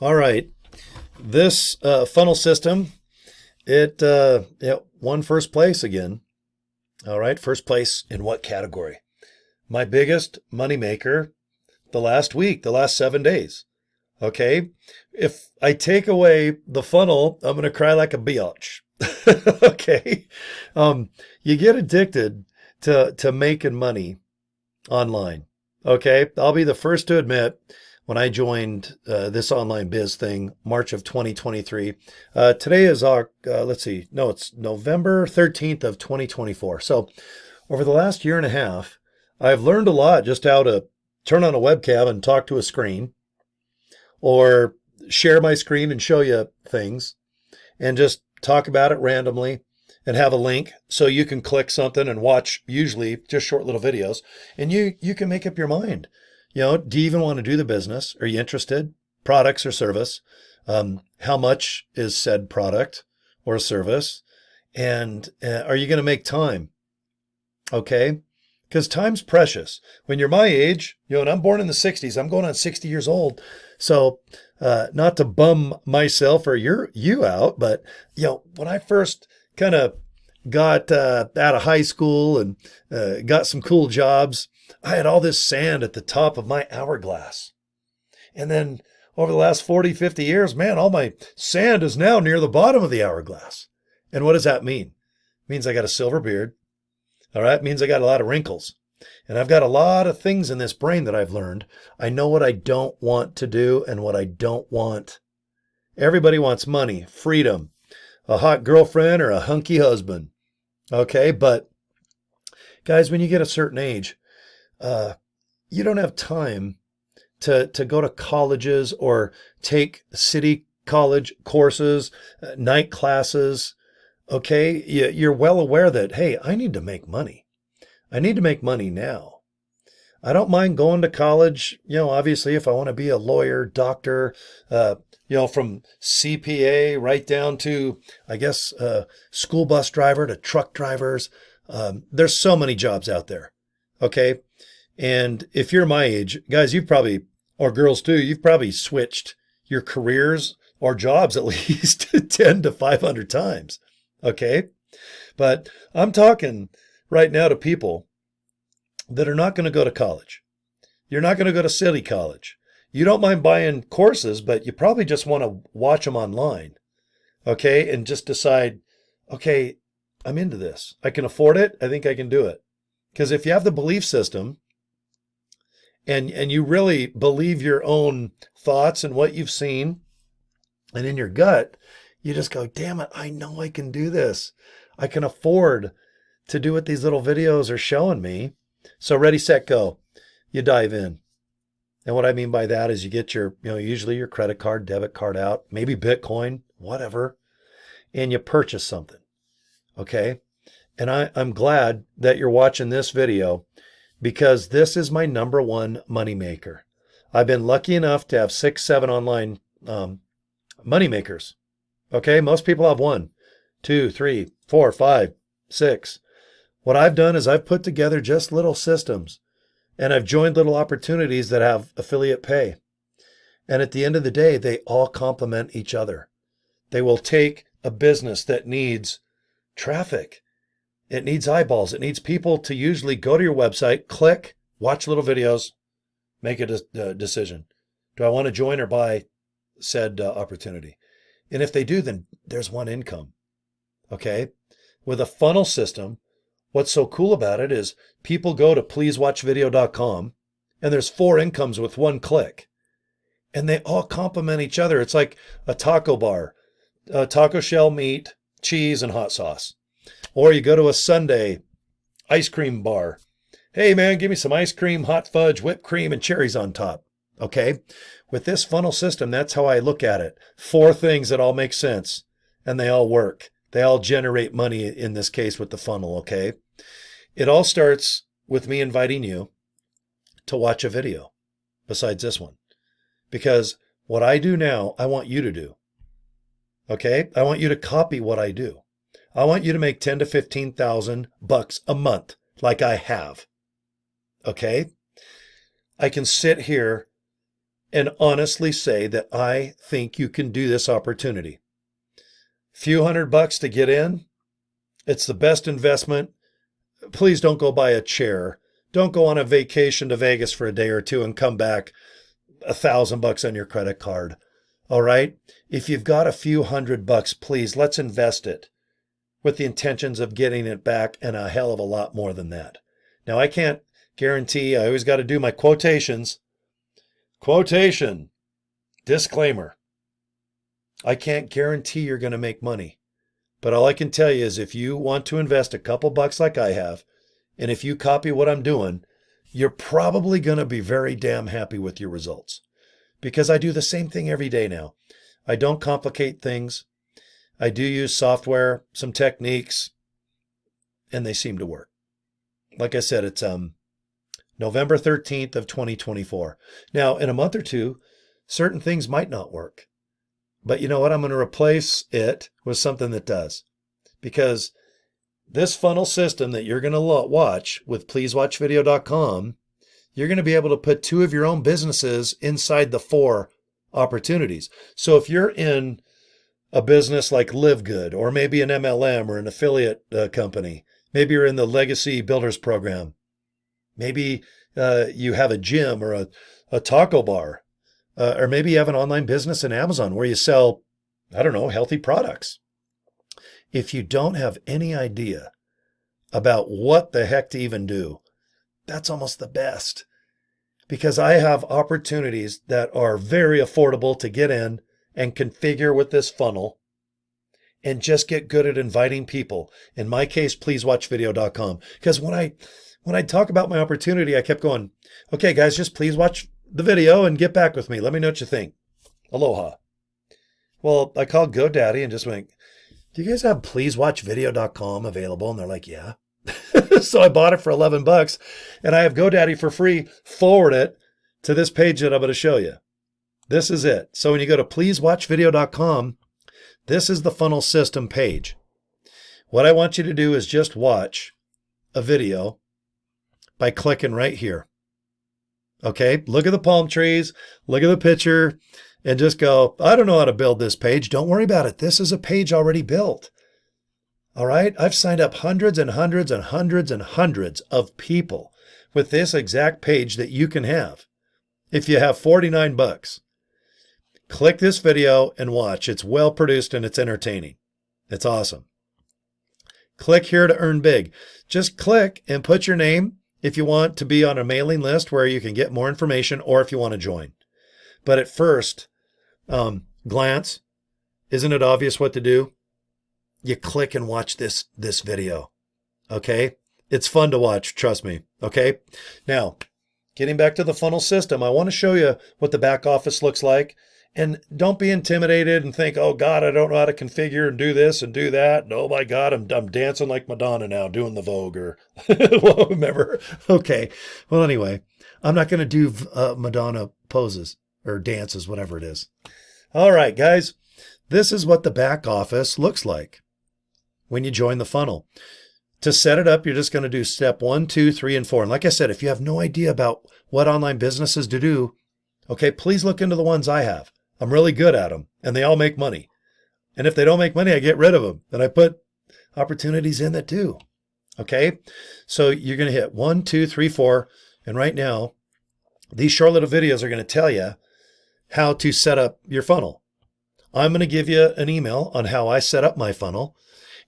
All right. This funnel system, it won first place again. All right. First place in what category? My biggest moneymaker the last week, the last 7 days. Okay. If I take away the funnel, I'm going to cry like a biatch. Okay. You get addicted to making money online. Okay. I'll be the first to admit when I joined this online biz thing, March of 2023. Today is it's November 13th of 2024. So over the last year and a half, I've learned a lot just how to turn on a webcam and talk to a screen, or share my screen and show you things and just talk about it randomly and have a link so you can click something and watch, usually just short little videos, and you can make up your mind. Do you even want to do the business? Are you interested? Products or service? How much is said product or service? And are you going to make time? Okay. Because time's precious. When you're my age, and I'm born in the 60s, I'm going on 60 years old. So not to bum myself or you out, but when I first kind of got out of high school and got some cool jobs, I had all this sand at the top of my hourglass. And then over the last 40, 50 years, man, all my sand is now near the bottom of the hourglass. And what does that mean? It means I got a silver beard. All right. It means I got a lot of wrinkles. And I've got a lot of things in this brain that I've learned. I know what I don't want to do and what I don't want. Everybody wants money, freedom, a hot girlfriend, or a hunky husband. Okay. But guys, when you get a certain age, you don't have time to go to colleges or take city college courses, night classes. Okay. You're well aware that, hey, I need to make money. I need to make money now. I don't mind going to college, obviously if I want to be a lawyer, doctor, from CPA right down to, I guess, school bus driver to truck drivers. There's so many jobs out there. Okay. And if you're my age, guys, or girls too, you've probably switched your careers or jobs at least 10 to 500 times. Okay. But I'm talking right now to people that are not going to go to college. You're not going to go to city college. You don't mind buying courses, but you probably just want to watch them online. Okay. And just decide, okay, I'm into this. I can afford it. I think I can do it. Because if you have the belief system and you really believe your own thoughts and what you've seen, and in your gut, you just go, damn it, I know I can do this. I can afford to do what these little videos are showing me. So ready, set, go. You dive in. And what I mean by that is you get your, usually your credit card, debit card out, maybe Bitcoin, whatever, and you purchase something. Okay. And I'm glad that you're watching this video, because this is my number one money maker. I've been lucky enough to have 6, 7 online money makers. Okay. Most people have 1, 2, 3, 4, 5, 6. What I've done is I've put together just little systems, and I've joined little opportunities that have affiliate pay. And at the end of the day, they all complement each other. They will take a business that needs traffic. It needs eyeballs. It needs people to usually go to your website, click, watch little videos, make a decision. Do I want to join or buy said opportunity? And if they do, then there's one income. Okay. With a funnel system, what's so cool about it is people go to pleasewatchvideo.com and there's 4 incomes with 1 click, and they all complement each other. It's like a taco bar, taco shell, meat, cheese, and hot sauce. Or you go to a Sunday ice cream bar. Hey man, give me some ice cream, hot fudge, whipped cream, and cherries on top. Okay. With this funnel system, that's how I look at it. 4 things that all make sense and they all work. They all generate money in this case with the funnel. Okay. It all starts with me inviting you to watch a video besides this one, because what I do now, I want you to do. Okay. I want you to copy what I do. I want you to make 10 to 15,000 bucks a month like I have. Okay. I can sit here and honestly say that I think you can do this opportunity. Few $100 to get in. It's the best investment. Please don't go buy a chair. Don't go on a vacation to Vegas for a day or two and come back $1,000 on your credit card. All right. If you've got a few $100, please, let's invest it with the intentions of getting it back and a hell of a lot more than that. Now, I can't guarantee. I always got to do my quotations. Quotation, disclaimer. I can't guarantee you're going to make money. But all I can tell you is if you want to invest a couple bucks like I have, and if you copy what I'm doing, you're probably going to be very damn happy with your results. Because I do the same thing every day now. I don't complicate things. I do use software, some techniques, and they seem to work. Like I said, it's November 13th of 2024. Now, in a month or two, certain things might not work. But you know what? I'm going to replace it with something that does. Because this funnel system that you're going to watch with pleasewatchvideo.com, you're going to be able to put 2 of your own businesses inside the 4 opportunities. So if you're in a business like LIVEGOOD, or maybe an MLM or an affiliate company, maybe you're in the Legacy Builders Program, maybe you have a gym or a taco bar, or maybe you have an online business in Amazon where you sell, I don't know, healthy products. If you don't have any idea about what the heck to even do, that's almost the best. Because I have opportunities that are very affordable to get in and configure with this funnel and just get good at inviting people. In my case, pleasewatchvideo.com. Because when I talk about my opportunity, I kept going, okay, guys, just please watch the video and get back with me. Let me know what you think. Aloha. Well, I called GoDaddy and just went, do you guys have pleasewatchvideo.com available? And they're like, yeah. So I bought it for $11 and I have GoDaddy for free. Forward it to this page that I'm going to show you. This is it. So when you go to pleasewatchvideo.com, this is the funnel system page. What I want you to do is just watch a video by clicking right here. Okay, look at the palm trees, look at the picture, and just go, I don't know how to build this page. Don't worry about it. This is a page already built. All right, I've signed up hundreds and hundreds and hundreds and hundreds of people with this exact page that you can have. If you have $49, click this video and watch. It's well produced and it's entertaining. It's awesome. Click here to earn big. Just click and put your name if you want to be on a mailing list where you can get more information or if you want to join. But at first glance, isn't it obvious what to do? You click and watch this video. Okay? It's fun to watch, trust me. Okay? Now, getting back to the funnel system, I want to show you what the back office looks like. And don't be intimidated and think, oh God, I don't know how to configure and do this and do that. And oh my God, I'm dancing like Madonna now, doing the Vogue or whatever. Okay. Well, anyway, I'm not going to do Madonna poses or dances, whatever it is. All right, guys, this is what the back office looks like when you join the funnel. To set it up, you're just going to do step 1, 2, 3, and 4. And like I said, if you have no idea about what online businesses to do, okay, please look into the ones I have. I'm really good at them, and they all make money. And if they don't make money, I get rid of them. And I put opportunities in that do. Okay? So you're going to hit 1, 2, 3, 4. And right now, these short little videos are going to tell you how to set up your funnel. I'm going to give you an email on how I set up my funnel.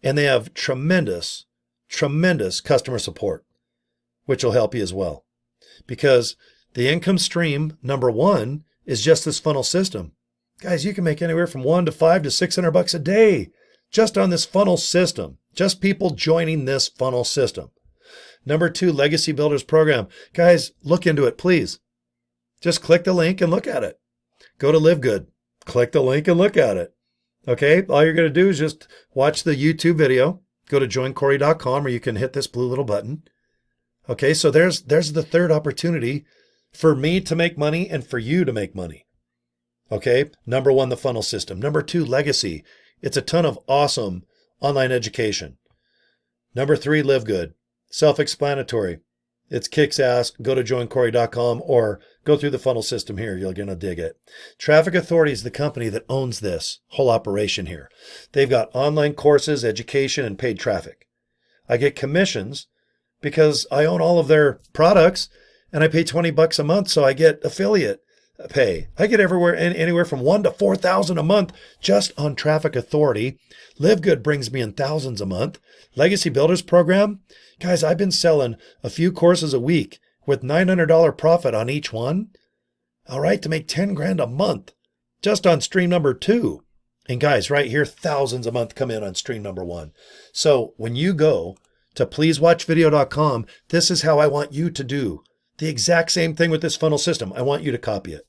And they have tremendous, tremendous customer support, which will help you as well. Because the income stream, number 1, is just this funnel system. Guys, you can make anywhere from $1 to $5 to $600 a day just on this funnel system. Just people joining this funnel system. Number 2, Legacy Builders Program. Guys, look into it, please. Just click the link and look at it. Go to LIVEGOOD. Click the link and look at it. Okay, all you're going to do is just watch the YouTube video. Go to joincory.com where you can hit this blue little button. Okay, so there's the third opportunity for me to make money and for you to make money. Okay, number 1, the funnel system. Number 2, Legacy. It's a ton of awesome online education. Number 3, LIVEGOOD. Self-explanatory. It's kicks ass. Go to joincory.com or Go through the funnel system here. You're going to dig it. Traffic Authority is the company that owns this whole operation here. They've got online courses, education, and paid traffic. I get commissions because I own all of their products and I pay $20 a month. So I get affiliate pay. I get anywhere from $1,000 to $4,000 a month just on Traffic Authority. LiveGood brings me in thousands a month. Legacy Builders Program. Guys, I've been selling a few courses a week with $900 profit on each one. All right, to make 10 grand a month just on stream number 2. And guys, right here, thousands a month come in on stream number 1. So when you go to pleasewatchvideo.com, this is how I want you to do the exact same thing with this funnel system. I want you to copy it.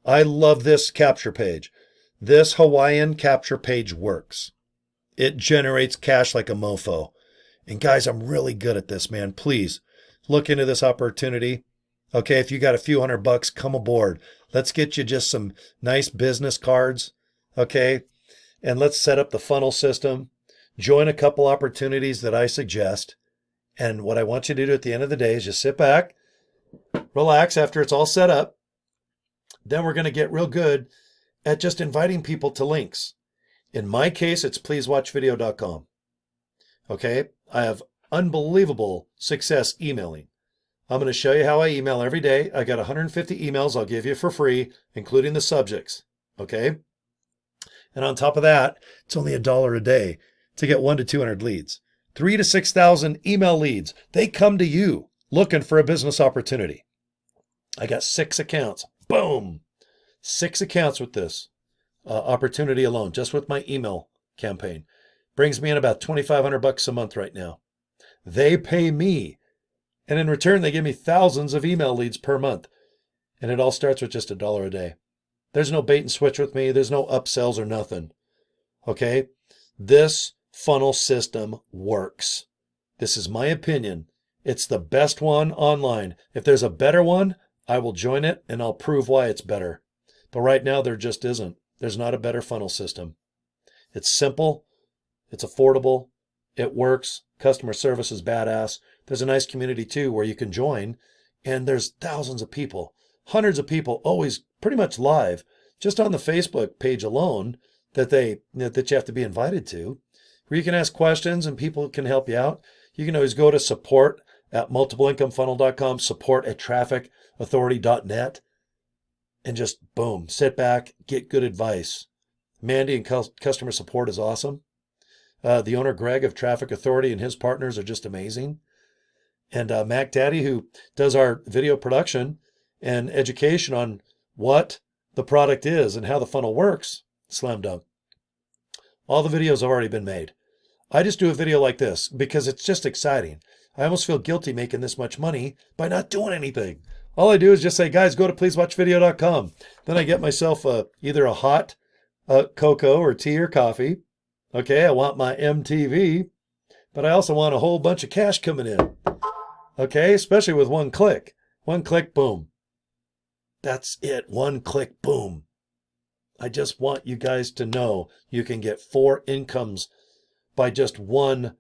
I love this capture page. This Hawaiian capture page works. It generates cash like a mofo. And guys, I'm really good at this, man. Please look into this opportunity. Okay, if you got a few $100, come aboard. Let's get you just some nice business cards. Okay, and let's set up the funnel system. Join a couple opportunities that I suggest. And what I want you to do at the end of the day is just sit back, relax after it's all set up. Then we're going to get real good at just inviting people to links. In my case, it's pleasewatchvideo.com. Okay, I have unbelievable success emailing. I'm going to show you how I email every day. I got 150 emails I'll give you for free, including the subjects. Okay, and on top of that, it's only $1 a day to get 1 to 200 leads. 3,000 to 6,000 email leads. They come to you looking for a business opportunity. I got 6 accounts. Boom. 6 accounts with this opportunity alone, just with my email campaign. Brings me in about $2,500 a month right now. They pay me. And in return, they give me thousands of email leads per month. And it all starts with just $1 a day. There's no bait and switch with me. There's no upsells or nothing. Okay? This funnel system works. This is my opinion. It's the best one online. If there's a better one, I will join it and I'll prove why it's better. But right now, there just isn't. There's not a better funnel system. It's simple. It's affordable. It works. Customer service is badass. There's a nice community too where you can join. And there's thousands of people, hundreds of people always pretty much live just on the Facebook page alone that you have to be invited to, where you can ask questions and people can help you out. You can always go to support@multipleincomefunnel.com, support@trafficauthority.net, and just boom, sit back, get good advice. Mandy and customer support is awesome. The owner, Greg, of Traffic Authority, and his partners are just amazing. And Mac Daddy, who does our video production and education on what the product is and how the funnel works, slam dunk. All the videos have already been made. I just do a video like this because it's just exciting. I almost feel guilty making this much money by not doing anything. All I do is just say, guys, go to pleasewatchvideo.com. Then I get myself either a hot cocoa or tea or coffee. Okay, I want my MTV, but I also want a whole bunch of cash coming in. Okay, especially with one click. One click, boom. That's it. One click, boom. I just want you guys to know you can get 4 incomes by just one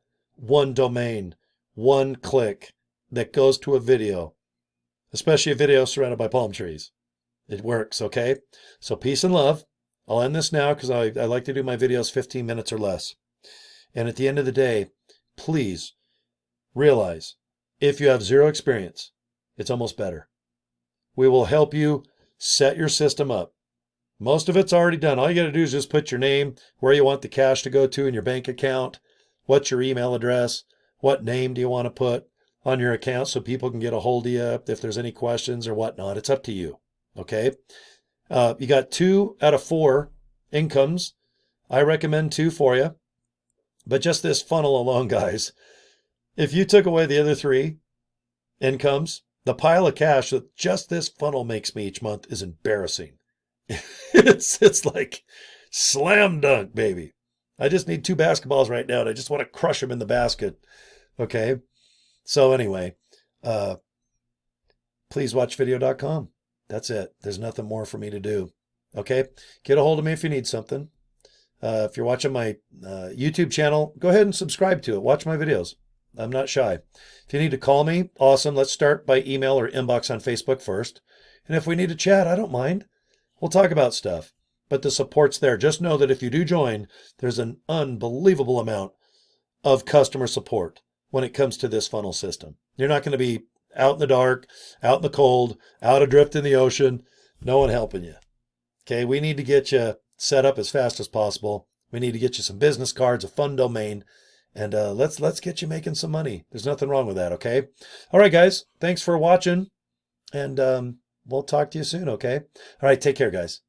domain, one click that goes to a video, especially a video surrounded by palm trees. It works, okay? So peace and love. I'll end this now because I like to do my videos 15 minutes or less. And at the end of the day, please realize if you have 0 experience, it's almost better. We will help you set your system up. Most of it's already done. All you got to do is just put your name, where you want the cash to go to in your bank account, what's your email address, what name do you want to put on your account so people can get a hold of you if there's any questions or whatnot. It's up to you, okay? You got 2 out of 4 incomes. I recommend 2 for you. But just this funnel alone, guys, if you took away the other 3 incomes, the pile of cash that just this funnel makes me each month is embarrassing. It's like slam dunk, baby. I just need 2 basketballs right now, and I just want to crush them in the basket. Okay? So anyway, pleasewatchvideo.com. That's it. There's nothing more for me to do. Okay? Get a hold of me if you need something. If you're watching my YouTube channel, go ahead and subscribe to it. Watch my videos. I'm not shy. If you need to call me, awesome. Let's start by email or inbox on Facebook first. And if we need to chat, I don't mind. We'll talk about stuff. But the support's there. Just know that if you do join, there's an unbelievable amount of customer support when it comes to this funnel system. You're not going to be out in the dark, out in the cold, out adrift in the ocean, no one helping you. Okay, we need to get you set up as fast as possible. We need to get you some business cards, a fun domain, and let's get you making some money. There's nothing wrong with that, okay? All right, guys, thanks for watching, and we'll talk to you soon, okay? All right, take care, guys.